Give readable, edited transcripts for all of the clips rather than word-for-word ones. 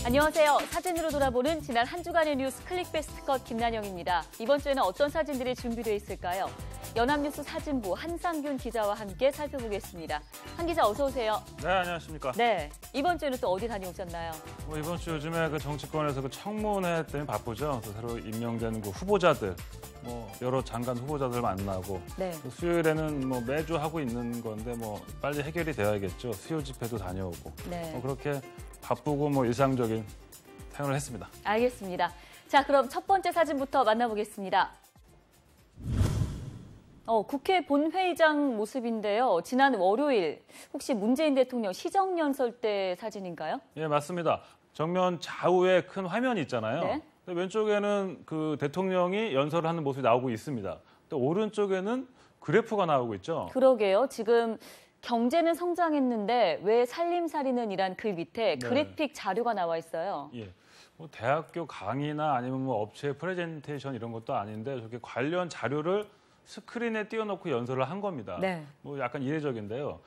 안녕하세요. 사진으로 돌아보는 지난 한 주간의 뉴스 클릭베스트컷 김난영입니다. 이번 주에는 어떤 사진들이 준비되어 있을까요? 연합뉴스 사진부 한상균 기자와 함께 살펴보겠습니다. 한 기자 어서 오세요. 네, 안녕하십니까. 네, 이번 주에는 또 어디 다녀오셨나요? 이번 주 요즘에 그 정치권에서 그 청문회 때문에 바쁘죠. 새로 임명되는 그 후보자들, 여러 장관 후보자들 만나고 네. 수요일에는 매주 하고 있는 건데 빨리 해결이 되어야겠죠. 수요 집회도 다녀오고. 네. 그렇게 바쁘고 일상적인 생활을 했습니다. 알겠습니다. 자, 그럼 첫 번째 사진부터 만나보겠습니다. 국회 본회의장 모습인데요. 지난 월요일 혹시 문재인 대통령 시정연설 때 사진인가요? 예, 맞습니다. 정면 좌우에 큰 화면이 있잖아요. 네. 왼쪽에는 그 대통령이 연설을 하는 모습이 나오고 있습니다. 또 오른쪽에는 그래프가 나오고 있죠. 그러게요. 지금 경제는 성장했는데 왜 살림살이는 이란 글 밑에 그래픽 자료가 나와 있어요. 예. 대학교 강의나 아니면 업체 프레젠테이션 이런 것도 아닌데 저렇게 관련 자료를 스크린에 띄워놓고 연설을 한 겁니다. 네. 약간 이례적인데요.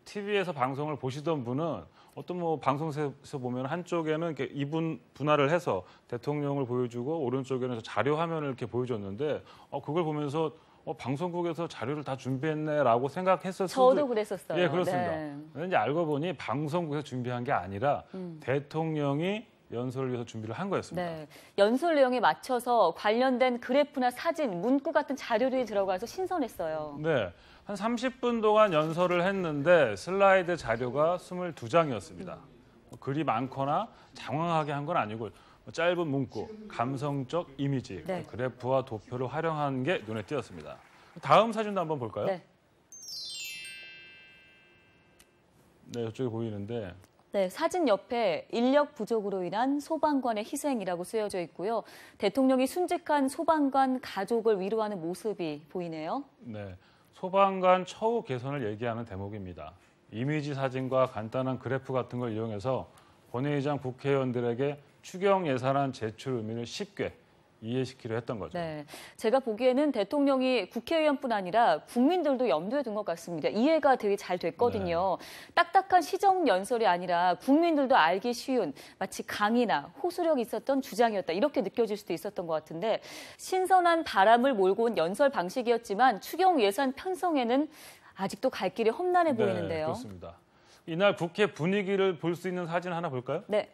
TV에서 방송을 보시던 분은 어떤 방송에서 보면 한쪽에는 이렇게 이분 분할을 해서 대통령을 보여주고 오른쪽에는 자료 화면을 이렇게 보여줬는데 그걸 보면서 방송국에서 자료를 다 준비했네라고 생각했었어요. 저도 그랬었어요. 예, 그렇습니다. 네. 그런데 알고 보니 방송국에서 준비한 게 아니라 대통령이 연설을 위해서 준비를 한 거였습니다. 네. 연설 내용에 맞춰서 관련된 그래프나 사진, 문구 같은 자료들이 들어가서 신선했어요. 네. 한 30분 동안 연설을 했는데 슬라이드 자료가 22장이었습니다. 글이 많거나 장황하게 한 건 아니고 짧은 문구, 감성적 이미지, 네. 그래프와 도표를 활용한 게 눈에 띄었습니다. 다음 사진도 한번 볼까요? 네. 네, 이쪽에 보이는데 네, 사진 옆에 인력 부족으로 인한 소방관의 희생이라고 쓰여져 있고요. 대통령이 순직한 소방관 가족을 위로하는 모습이 보이네요. 네, 소방관 처우 개선을 얘기하는 대목입니다. 이미지 사진과 간단한 그래프 같은 걸 이용해서 본회의장 국회의원들에게 추경 예산안 제출 의미를 쉽게 이해시키려 했던 거죠. 네, 제가 보기에는 대통령이 국회의원뿐 아니라 국민들도 염두에 둔 것 같습니다. 이해가 되게 잘 됐거든요. 네. 딱딱한 시정 연설이 아니라 국민들도 알기 쉬운 마치 강의나 호소력이 있었던 주장이었다. 이렇게 느껴질 수도 있었던 것 같은데 신선한 바람을 몰고 온 연설 방식이었지만 추경 예산 편성에는 아직도 갈 길이 험난해 보이는데요. 네, 그렇습니다. 이날 국회 분위기를 볼 수 있는 사진 하나 볼까요? 네.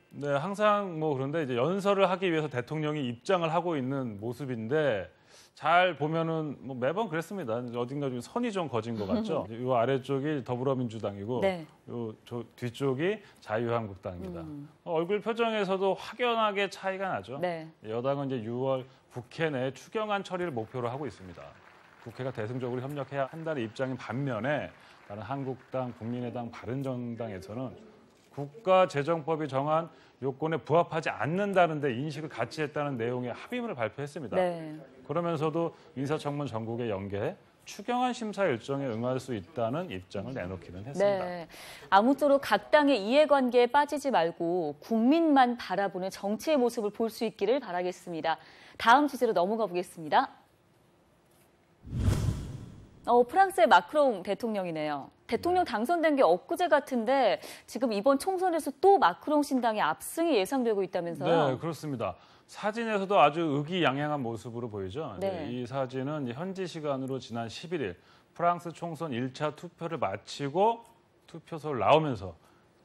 네, 항상 그런데 이제 연설을 하기 위해서 대통령이 입장을 하고 있는 모습인데 잘 보면은 매번 그랬습니다. 어딘가 좀 선이 좀 거진 것 같죠. 이 아래쪽이 더불어민주당이고 네. 저 뒤쪽이 자유한국당입니다. 얼굴 표정에서도 확연하게 차이가 나죠. 네. 여당은 이제 6월 국회 내 추경안 처리를 목표로 하고 있습니다. 국회가 대승적으로 협력해야 한다는 입장인 반면에 다른 한국당, 국민의당, 바른정당에서는 국가재정법이 정한 요건에 부합하지 않는다는데 인식을 같이 했다는 내용의 합의문을 발표했습니다. 네. 그러면서도 인사청문 전국에 연계해 추경안 심사 일정에 응할 수 있다는 입장을 내놓기는 했습니다. 네. 아무쪼록 각 당의 이해관계에 빠지지 말고 국민만 바라보는 정치의 모습을 볼 수 있기를 바라겠습니다. 다음 주제로 넘어가 보겠습니다. 프랑스의 마크롱 대통령이네요. 대통령 당선된 게 엊그제 같은데 지금 이번 총선에서 또 마크롱 신당의 압승이 예상되고 있다면서요? 네, 그렇습니다. 사진에서도 아주 의기양양한 모습으로 보이죠. 네. 이 사진은 현지 시간으로 지난 11일 프랑스 총선 1차 투표를 마치고 투표소를 나오면서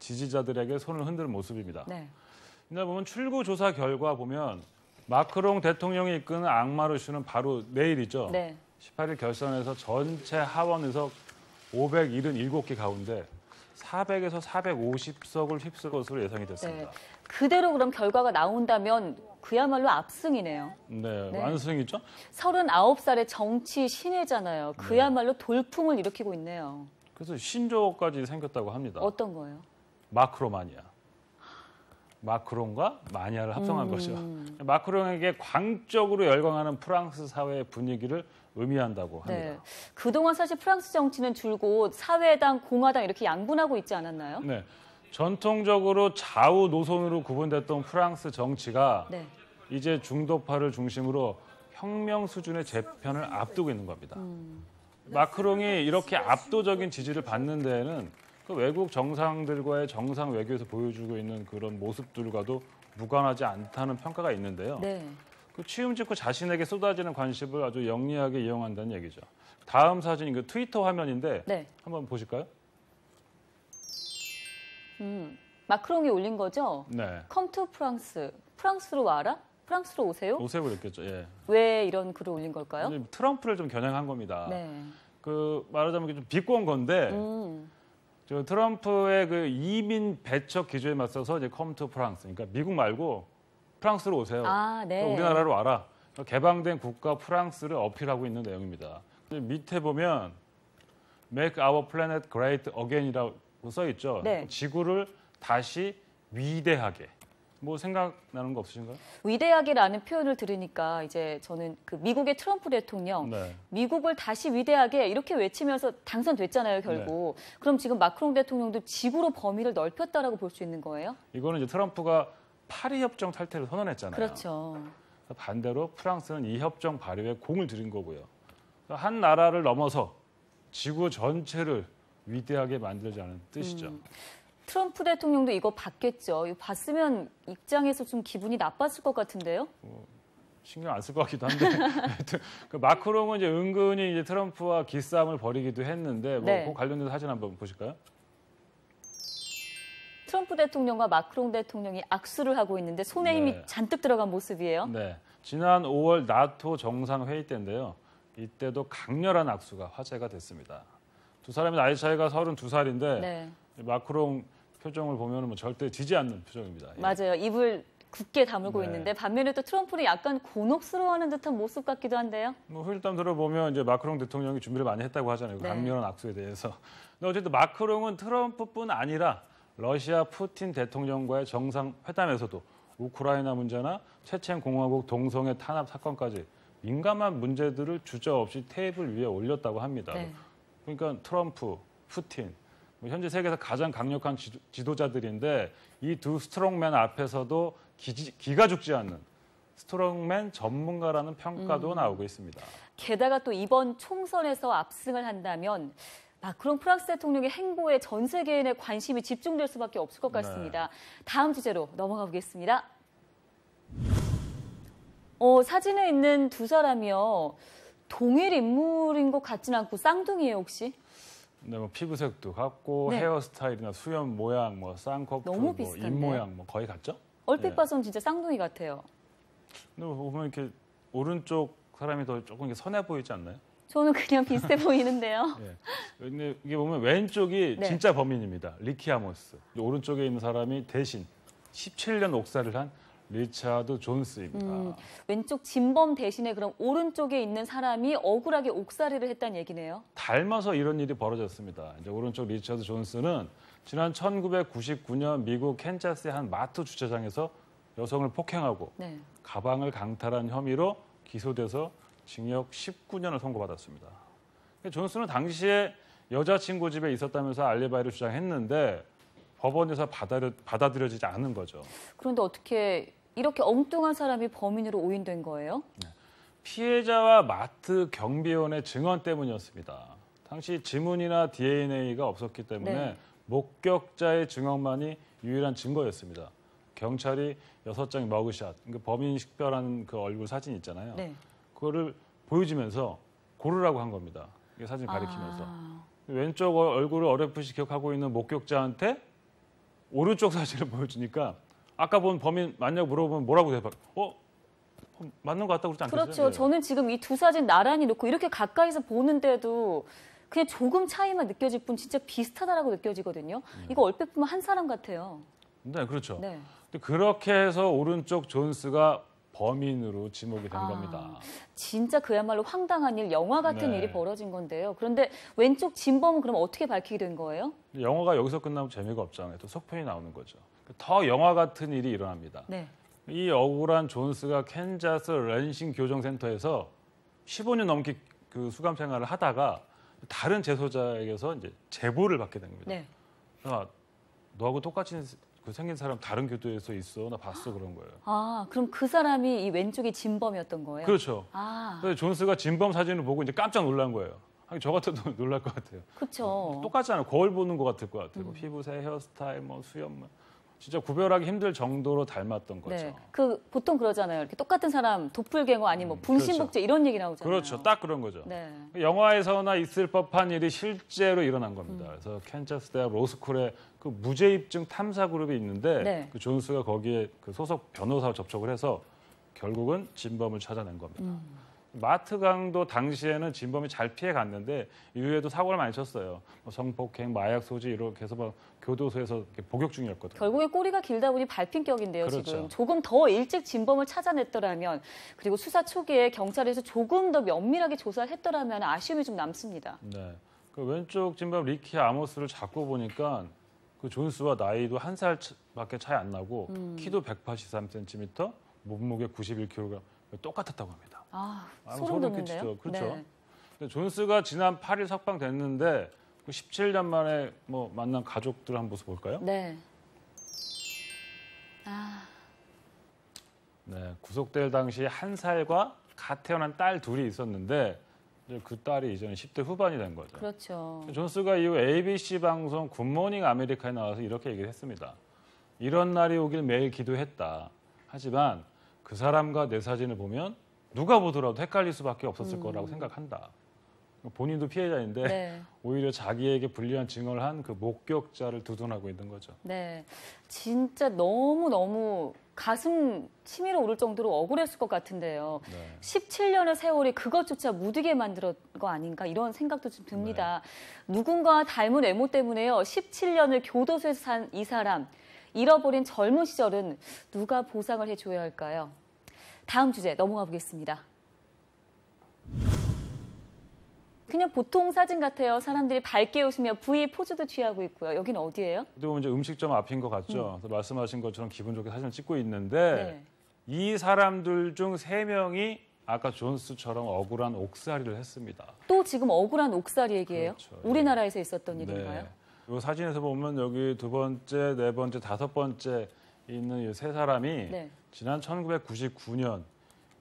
지지자들에게 손을 흔드는 모습입니다. 네. 이날 보면 출구 조사 결과 보면 마크롱 대통령이 이끄는 앙마르슈는 바로 내일이죠. 네. 18일 결선에서 전체 하원 의석 577개 가운데 400에서 450석을 휩쓸 것으로 예상이 됐습니다. 네. 그대로 그럼 결과가 나온다면 그야말로 압승이네요. 네, 네. 완승이죠. 39살의 정치 신예잖아요. 그야말로 돌풍을 일으키고 있네요. 그래서 신조어까지 생겼다고 합니다. 어떤 거예요? 마크로마니아. 마크롱과 마니아를 합성한 거죠. 마크롱에게 광적으로 열광하는 프랑스 사회의 분위기를 의미한다고 합니다. 네. 그동안 사실 프랑스 정치는 줄곧 사회당, 공화당 이렇게 양분하고 있지 않았나요? 네. 전통적으로 좌우 노선으로 구분됐던 프랑스 정치가 네. 이제 중도파를 중심으로 혁명 수준의 재편을 앞두고 있는 겁니다. 마크롱이 이렇게 압도적인 지지를 받는 데에는 그 외국 정상들과의 정상 외교에서 보여주고 있는 그런 모습들과도 무관하지 않다는 평가가 있는데요. 네. 그 취임 직후 자신에게 쏟아지는 관심을 아주 영리하게 이용한다는 얘기죠. 다음 사진이 그 트위터 화면인데 네. 한번 보실까요? 마크롱이 올린 거죠? 네. Come to 프랑스. 프랑스로 와라? 프랑스로 오세요? 오세요 그랬겠죠. 예. 왜 이런 글을 올린 걸까요? 트럼프를 좀 겨냥한 겁니다. 네. 그 말하자면 좀 비꼰 건데 저 트럼프의 그 이민 배척 기조에 맞서서 이제 come to 프랑스. 그러니까 미국 말고 프랑스로 오세요. 아, 네. 우리나라로 와라. 개방된 국가 프랑스를 어필하고 있는 내용입니다. 밑에 보면 Make our planet great again이라고 써 있죠. 네. 지구를 다시 위대하게. 뭐 생각나는 거 없으신가요? 위대하게라는 표현을 들으니까 이제 저는 그 미국의 트럼프 대통령 네. 미국을 다시 위대하게 이렇게 외치면서 당선됐잖아요, 결국. 네. 그럼 지금 마크롱 대통령도 지구로 범위를 넓혔다라고 볼 수 있는 거예요? 이거는 이제 트럼프가 파리 협정 탈퇴를 선언했잖아요. 그렇죠. 반대로 프랑스는 이 협정 발효에 공을 들인 거고요. 한 나라를 넘어서 지구 전체를 위대하게 만들자는 뜻이죠. 트럼프 대통령도 이거 봤겠죠. 이거 봤으면 입장에서 좀 기분이 나빴을 것 같은데요. 신경 안 쓸 것 같기도 한데 그 마크롱은 이제 은근히 이제 트럼프와 기싸움을 벌이기도 했는데 뭐 네. 그 관련된 사진 한번 보실까요? 트럼프 대통령과 마크롱 대통령이 악수를 하고 있는데 손에 힘이 네. 잔뜩 들어간 모습이에요. 네. 지난 5월 나토 정상회의 때인데요. 이때도 강렬한 악수가 화제가 됐습니다. 두 사람의 나이 차이가 32살인데 네. 마크롱 표정을 보면 뭐 절대 지지 않는 표정입니다. 예. 맞아요. 입을 굳게 다물고 네. 있는데 반면에 또 트럼프는 약간 곤혹스러워하는 듯한 모습 같기도 한데요. 뭐 후일담 들어보면 이제 마크롱 대통령이 준비를 많이 했다고 하잖아요. 네. 강렬한 악수에 대해서. 근데 어쨌든 마크롱은 트럼프뿐 아니라 러시아 푸틴 대통령과의 정상회담에서도 우크라이나 문제나 체첸 공화국 동성애 탄압 사건까지 민감한 문제들을 주저없이 테이블 위에 올렸다고 합니다. 네. 그러니까 트럼프, 푸틴, 현재 세계에서 가장 강력한 지도자들인데 이 두 스트롱맨 앞에서도 기가 죽지 않는 스트롱맨 전문가라는 평가도 나오고 있습니다. 게다가 또 이번 총선에서 압승을 한다면 마크롱 프랑스 대통령의 행보에 전 세계인의 관심이 집중될 수밖에 없을 것 같습니다. 다음 주제로 넘어가 보겠습니다. 사진에 있는 두 사람이요. 동일 인물인 것 같지는 않고 쌍둥이에요, 혹시? 네, 뭐 피부색도 같고 네. 헤어스타일이나 수염 모양, 뭐 쌍꺼풀, 너무 뭐 비슷한데? 입 모양 뭐 거의 같죠? 얼핏 네. 봐서는 진짜 쌍둥이 같아요. 근데 보면 이렇게 오른쪽 사람이 더 조금 이렇게 선해 보이지 않나요? 저는 그냥 비슷해 보이는데요. 네. 근데 이게 보면 왼쪽이 네. 진짜 범인입니다. 리키 아모스. 오른쪽에 있는 사람이 대신 17년 옥살이를 한 리차드 존스입니다. 왼쪽 진범 대신에 그럼 오른쪽에 있는 사람이 억울하게 옥살이를 했다는 얘기네요. 닮아서 이런 일이 벌어졌습니다. 이제 오른쪽 리차드 존스는 지난 1999년 미국 캔자스의 한 마트 주차장에서 여성을 폭행하고 네. 가방을 강탈한 혐의로 기소돼서 징역 19년을 선고받았습니다. 존스는 당시에 여자친구 집에 있었다면서 알리바이를 주장했는데 법원에서 받아들여지지 않은 거죠. 그런데 어떻게 이렇게 엉뚱한 사람이 범인으로 오인된 거예요? 피해자와 마트 경비원의 증언 때문이었습니다. 당시 지문이나 DNA가 없었기 때문에 네. 목격자의 증언만이 유일한 증거였습니다. 경찰이 6장의 머그샷, 그러니까 범인 식별한 그 얼굴 사진 있잖아요. 네. 그거를 보여주면서 고르라고 한 겁니다. 이 사진 가리키면서. 왼쪽 얼굴을 어렴풋이 기억하고 있는 목격자한테 오른쪽 사진을 보여주니까 아까 본 범인 맞냐고 물어보면 뭐라고 대답? 맞는 것 같다고 그러지 않겠어요? 그렇죠. 네. 저는 지금 이 두 사진 나란히 놓고 이렇게 가까이서 보는데도 그냥 조금 차이만 느껴질 뿐 진짜 비슷하다라고 느껴지거든요. 이거 얼핏 보면 한 사람 같아요. 네, 그렇죠. 네. 근데 그렇게 해서 오른쪽 존스가 범인으로 지목이 된 겁니다. 진짜 그야말로 황당한 일, 영화 같은 네. 일이 벌어진 건데요. 그런데 왼쪽 진범은 그럼 어떻게 밝히게 된 거예요? 영화가 여기서 끝나면 재미가 없잖아요. 또 속편이 나오는 거죠. 더 영화 같은 일이 일어납니다. 네. 이 억울한 존스가 캔자스 랜싱 교정센터에서 15년 넘게 그 수감 생활을 하다가 다른 재소자에게서 이제 제보를 받게 된 겁니다. 네. 야, 너하고 똑같이 그 생긴 사람 다른 교도에서 있어. 나 봤어. 그런 거예요. 그럼 그 사람이 이 왼쪽이 진범이었던 거예요? 그렇죠. 그래서 존스가 진범 사진을 보고 이제 깜짝 놀란 거예요. 저 같아도 놀랄 것 같아요. 그렇죠. 똑같잖아요. 거울 보는 것 같을 것 같아요. 피부색, 헤어스타일, 뭐 수염, 진짜 구별하기 힘들 정도로 닮았던 거죠. 네. 보통 그러잖아요. 이렇게 똑같은 사람 도플갱어 아니면 뭐 분신복제 그렇죠. 이런 얘기 나오잖아요. 그렇죠. 딱 그런 거죠. 네. 영화에서나 있을 법한 일이 실제로 일어난 겁니다. 그래서 캔자스 대학 로스쿨에 그 무죄 입증 탐사 그룹이 있는데 네. 그 존스가 거기에 그 소속 변호사와 접촉을 해서 결국은 진범을 찾아낸 겁니다. 마트 강도 당시에는 진범이 잘 피해 갔는데 이후에도 사고를 많이 쳤어요. 성폭행, 마약 소지 이렇게 해서 막 교도소에서 이렇게 복역 중이었거든요. 결국에 꼬리가 길다 보니 밟힌 격인데요. 그렇죠. 지금 조금 더 일찍 진범을 찾아냈더라면 그리고 수사 초기에 경찰에서 조금 더 면밀하게 조사를 했더라면 아쉬움이 좀 남습니다. 네, 그 왼쪽 진범 리키 아모스를 잡고 보니까 그 존스와 나이도 1살밖에 차이 안 나고 키도 183cm, 몸무게 91kg 똑같았다고 합니다. 소름 돋는데요. 그렇죠. 네. 근데 존스가 지난 8일 석방됐는데 그 17년 만에 뭐 만난 가족들 한 모습 볼까요? 네. 네, 구속될 당시 1살과 갓 태어난 딸 둘이 있었는데 이제 그 딸이 이제는 10대 후반이 된 거죠. 그렇죠. 존스가 이후 ABC 방송 굿모닝 아메리카에 나와서 이렇게 얘기를 했습니다. 이런 날이 오길 매일 기도했다. 하지만 그 사람과 내 사진을 보면 누가 보더라도 헷갈릴 수밖에 없었을 거라고 생각한다. 본인도 피해자인데 네. 오히려 자기에게 불리한 증언을 한 그 목격자를 두둔하고 있는 거죠. 네, 진짜 너무 가슴 치밀어 오를 정도로 억울했을 것 같은데요. 네. 17년의 세월이 그것조차 무디게 만들었 거 아닌가 이런 생각도 좀 듭니다. 누군가 닮은 외모 때문에요. 17년을 교도소에서 산 이 사람, 잃어버린 젊은 시절은 누가 보상을 해줘야 할까요? 다음 주제 넘어가 보겠습니다. 그냥 보통 사진 같아요. 사람들이 밝게 웃으며 V 포즈도 취하고 있고요. 여기는 어디예요? 어떻게 보면 이제 음식점 앞인 것 같죠. 그래서 말씀하신 것처럼 기분 좋게 사진을 찍고 있는데 이 사람들 중 3명이 아까 존스처럼 억울한 옥살이를 했습니다. 또 지금 억울한 옥살이 얘기예요? 그렇죠. 우리나라에서 있었던 일인가요? 이 사진에서 보면 여기 2번째, 4번째, 5번째 있는 이 3사람이 지난 1999년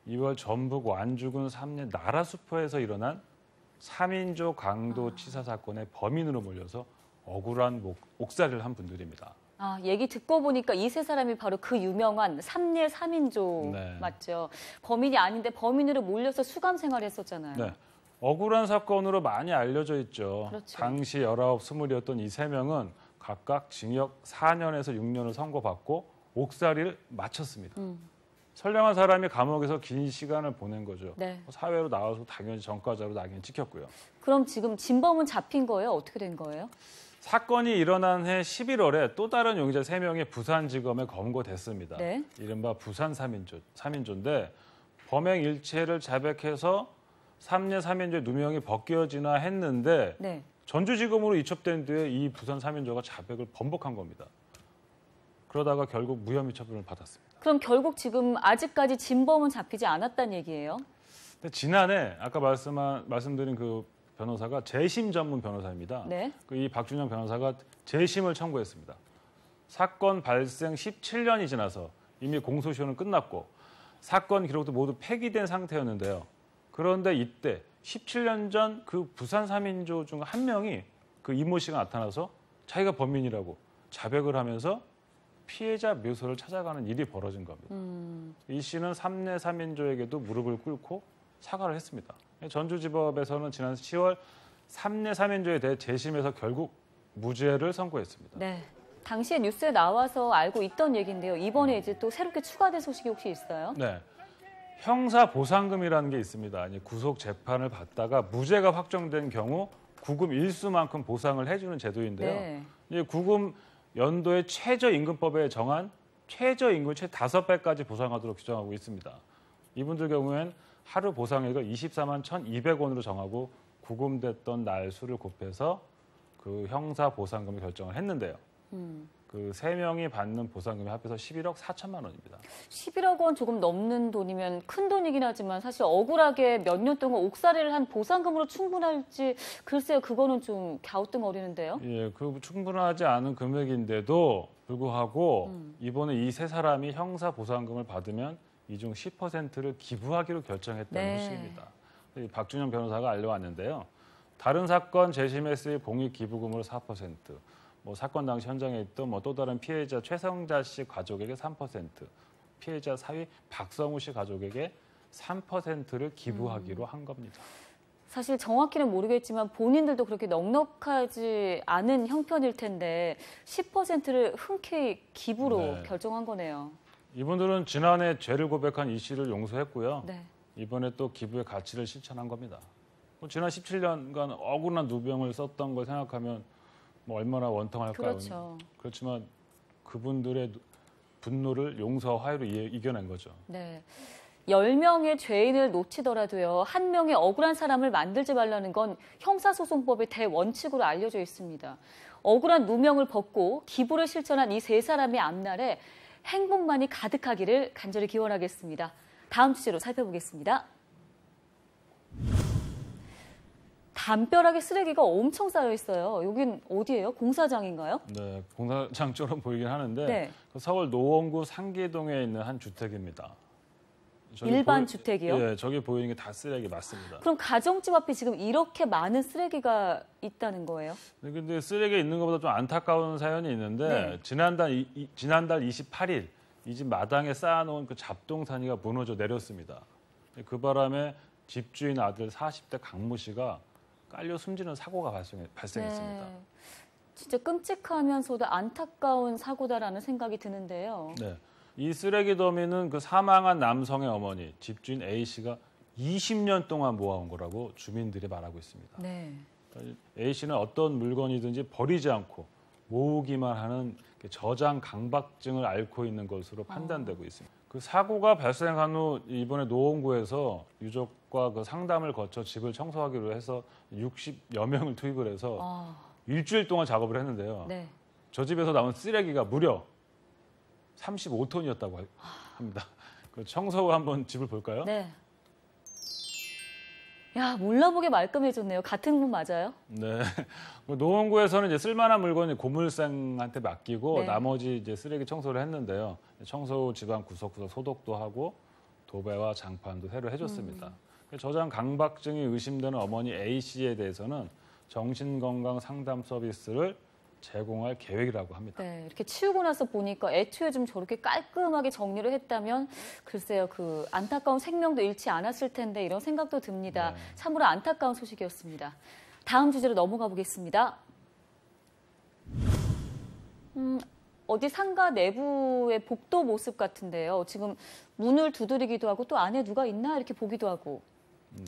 2월 전북 완주군 삼례 나라수포에서 일어난 3인조 강도 치사 사건의 범인으로 몰려서 억울한 옥살이를 한 분들입니다. 얘기 듣고 보니까 이 3사람이 바로 그 유명한 삼례 3인조 맞죠? 범인이 아닌데 범인으로 몰려서 수감 생활을 했었잖아요. 네. 억울한 사건으로 많이 알려져 있죠. 그렇죠. 당시 19, 20이었던 이 3명은 각각 징역 4년에서 6년을 선고받고 옥살이를 마쳤습니다. 선량한 사람이 감옥에서 긴 시간을 보낸 거죠. 사회로 나와서 당연히 전과자로 낙인 찍혔고요. 그럼 지금 진범은 잡힌 거예요? 어떻게 된 거예요? 사건이 일어난 해 11월에 또 다른 용의자 3명이 부산지검에 검거됐습니다. 이른바 부산 3인조인데 범행 일체를 자백해서 삼례 3인조의 누명이 벗겨지나 했는데 전주지검으로 이첩된 뒤에 이 부산 3인조가 자백을 번복한 겁니다. 그러다가 결국 무혐의 처분을 받았습니다. 그럼 결국 지금 아직까지 진범은 잡히지 않았다는 얘기예요? 근데 지난해 아까 말씀드린 그 변호사가 재심 전문 변호사입니다. 이 박준영 변호사가 재심을 청구했습니다. 사건 발생 17년이 지나서 이미 공소시효는 끝났고 사건 기록도 모두 폐기된 상태였는데요. 그런데 이때 17년 전 그 부산 3인조 중 한 명이 그 이모 씨가 나타나서 자기가 범인이라고 자백을 하면서 피해자 묘소를 찾아가는 일이 벌어진 겁니다. 이 씨는 삼례 3인조에게도 무릎을 꿇고 사과를 했습니다. 전주지법에서는 지난 10월 삼례 3인조에 대해 재심해서 결국 무죄를 선고했습니다. 당시에 뉴스에 나와서 알고 있던 얘기인데요. 이번에 이제 또 새롭게 추가된 소식이 혹시 있어요? 형사 보상금이라는 게 있습니다. 구속 재판을 받다가 무죄가 확정된 경우 구금 일수만큼 보상을 해주는 제도인데요. 구금 연도의 최저임금법에 정한 최저임금 최 5배까지 보상하도록 규정하고 있습니다. 이분들 경우엔 하루 보상액을 24만 1,200원으로 정하고 구금됐던 날 수를 곱해서 그 형사 보상금을 결정을 했는데요. 그 3명이 받는 보상금이 합해서 11억 4천만 원입니다. 11억 원 조금 넘는 돈이면 큰 돈이긴 하지만 사실 억울하게 몇 년 동안 옥살이를 한 보상금으로 충분할지 글쎄요. 그거는 좀 갸우뚱거리는데요. 그 충분하지 않은 금액인데도 불구하고 이번에 이 3사람이 형사 보상금을 받으면 이 중 10%를 기부하기로 결정했다는 소식입니다. 박준영 변호사가 알려왔는데요. 다른 사건 재심에 쓰일 공익 기부금으로 4%, 뭐 사건 당시 현장에 있던 뭐 또 다른 피해자 최성자 씨 가족에게 3%, 피해자 사위 박성우 씨 가족에게 3%를 기부하기로 한 겁니다. 사실 정확히는 모르겠지만 본인들도 그렇게 넉넉하지 않은 형편일 텐데 10%를 흔쾌히 기부로 네. 결정한 거네요. 이분들은 지난해 죄를 고백한 이 씨를 용서했고요. 네. 이번에 또 기부의 가치를 실천한 겁니다. 지난 17년간 억울한 누명을 썼던 걸 생각하면 뭐 얼마나 원통할까요? 그렇죠. 그렇지만 그분들의 분노를 용서와 화해로 이겨낸 거죠. 네. 10명의 죄인을 놓치더라도요. 한 명의 억울한 사람을 만들지 말라는 건 형사소송법의 대원칙으로 알려져 있습니다. 억울한 누명을 벗고 기부를 실천한 이 세 사람의 앞날에 행복만이 가득하기를 간절히 기원하겠습니다. 다음 주제로 살펴보겠습니다. 담벼락에 쓰레기가 엄청 쌓여 있어요. 여긴 어디예요? 공사장인가요? 네, 공사장처럼 보이긴 하는데 네. 서울 노원구 상계동에 있는 한 주택입니다. 일반 주택이요? 네, 저기 보이는 게 다 쓰레기 맞습니다. 그럼 가정집 앞에 지금 이렇게 많은 쓰레기가 있다는 거예요? 근데 쓰레기 있는 것보다 좀 안타까운 사연이 있는데 네. 지난달 28일 이 집 마당에 쌓아놓은 그 잡동사니가 무너져 내렸습니다. 그 바람에 집주인 아들 40대 강모 씨가 깔려 숨지는 사고가 발생했습니다. 네. 진짜 끔찍하면서도 안타까운 사고다라는 생각이 드는데요. 네. 이 쓰레기 더미는 그 사망한 남성의 어머니, 집주인 A 씨가 20년 동안 모아온 거라고 주민들이 말하고 있습니다. 네. A 씨는 어떤 물건이든지 버리지 않고 모으기만 하는 저장 강박증을 앓고 있는 것으로 판단되고 있습니다. 그 사고가 발생한 후 이번에 노원구에서 유족과 그 상담을 거쳐 집을 청소하기로 해서 60여 명을 투입을 해서 일주일 동안 작업을 했는데요. 네. 저 집에서 나온 쓰레기가 무려 35톤이었다고 합니다. 그 청소 후 한번 집을 볼까요? 네. 야, 몰라보게 말끔해졌네요. 같은 분 맞아요? 네. 노원구에서는 이제 쓸만한 물건이 고물상한테 맡기고 네. 나머지 이제 쓰레기 청소를 했는데요. 청소 후 집안 구석구석 소독도 하고 도배와 장판도 새로 해줬습니다. 저장 강박증이 의심되는 어머니 A 씨에 대해서는 정신건강 상담 서비스를 제공할 계획이라고 합니다. 네, 이렇게 치우고 나서 보니까 애초에 좀 저렇게 깔끔하게 정리를 했다면 글쎄요, 그 안타까운 생명도 잃지 않았을 텐데 이런 생각도 듭니다. 네. 참으로 안타까운 소식이었습니다. 다음 주제로 넘어가 보겠습니다. 어디 상가 내부의 복도 모습 같은데요. 지금 문을 두드리기도 하고 또 안에 누가 있나 이렇게 보기도 하고. 네.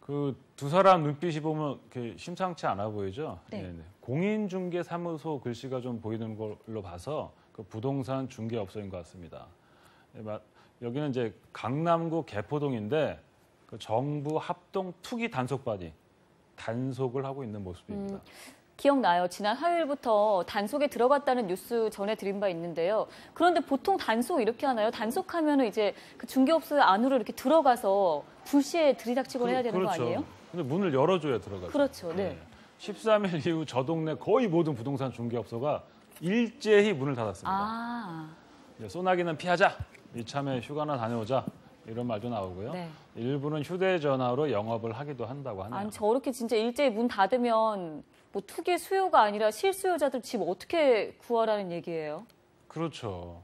그 두 사람 눈빛이 보면 이렇게 심상치 않아 보이죠? 네. 네네. 공인중개사무소 글씨가 좀 보이는 걸로 봐서 그 부동산 중개업소인 것 같습니다. 여기는 이제 강남구 개포동인데 그 정부 합동 투기 단속반이 단속을 하고 있는 모습입니다. 기억나요. 지난 화요일부터 단속에 들어갔다는 뉴스 전해드린 바 있는데요. 그런데 보통 단속 이렇게 하나요? 단속하면 이제 그 중개업소 안으로 이렇게 들어가서 불시에 들이닥치곤 해야 되는 그렇죠. 거 아니에요? 근데 문을 열어줘야 들어가죠. 그렇죠. 네. 13일 이후 저 동네 거의 모든 부동산 중개업소가 일제히 문을 닫았습니다. 아, 소나기는 피하자, 이참에 휴가나 다녀오자 이런 말도 나오고요. 네. 일부는 휴대전화로 영업을 하기도 한다고 하네요. 아니 저렇게 진짜 일제히 문 닫으면 뭐 투기 수요가 아니라 실수요자들 집 어떻게 구하라는 얘기예요? 그렇죠.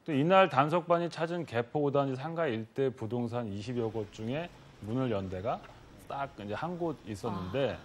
또 이날 단속반이 찾은 개포 5단지 상가 일대 부동산 20여 곳 중에 문을 연 데가 딱 이제 한 곳 있었는데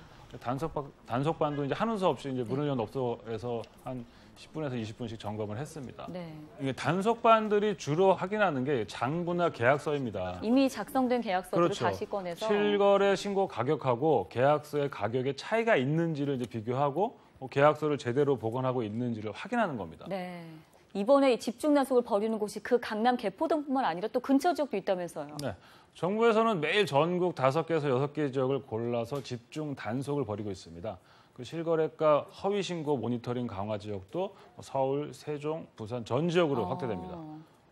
단속반도 이제 하는 수 없이 이제 문을 연 업소에서 한 10분에서 20분씩 점검을 했습니다. 네. 이게 단속반들이 주로 확인하는 게 장부나 계약서입니다. 이미 작성된 계약서들을 그렇죠. 다시 꺼내서 실거래 신고 가격하고 계약서의 가격에 차이가 있는지를 이제 비교하고 계약서를 제대로 보관하고 있는지를 확인하는 겁니다. 네. 이번에 이 집중 단속을 벌이는 곳이 그 강남 개포동뿐만 아니라 또 근처 지역도 있다면서요. 네. 정부에서는 매일 전국 5개에서 6개 지역을 골라서 집중 단속을 벌이고 있습니다. 그 실거래가 허위 신고 모니터링 강화 지역도 서울, 세종, 부산 전 지역으로 확대됩니다.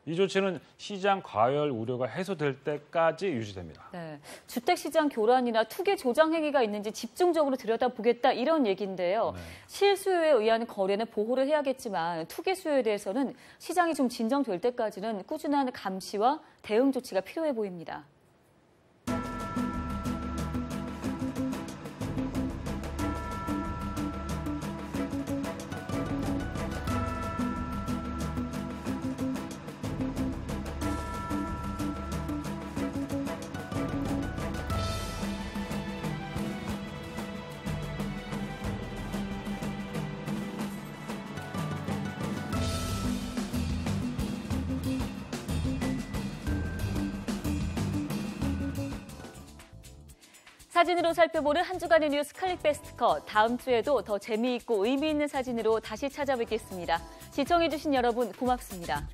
이 조치는 시장 과열 우려가 해소될 때까지 유지됩니다. 네, 주택시장 교란이나 투기 조장 행위가 있는지 집중적으로 들여다보겠다 이런 얘기인데요. 네. 실수요에 의한 거래는 보호를 해야겠지만 투기 수요에 대해서는 시장이 좀 진정될 때까지는 꾸준한 감시와 대응 조치가 필요해 보입니다. 사진으로 살펴보는 한 주간의 뉴스 클릭 베스트 컷. 다음 주에도 더 재미있고 의미 있는 사진으로 다시 찾아뵙겠습니다. 시청해주신 여러분 고맙습니다.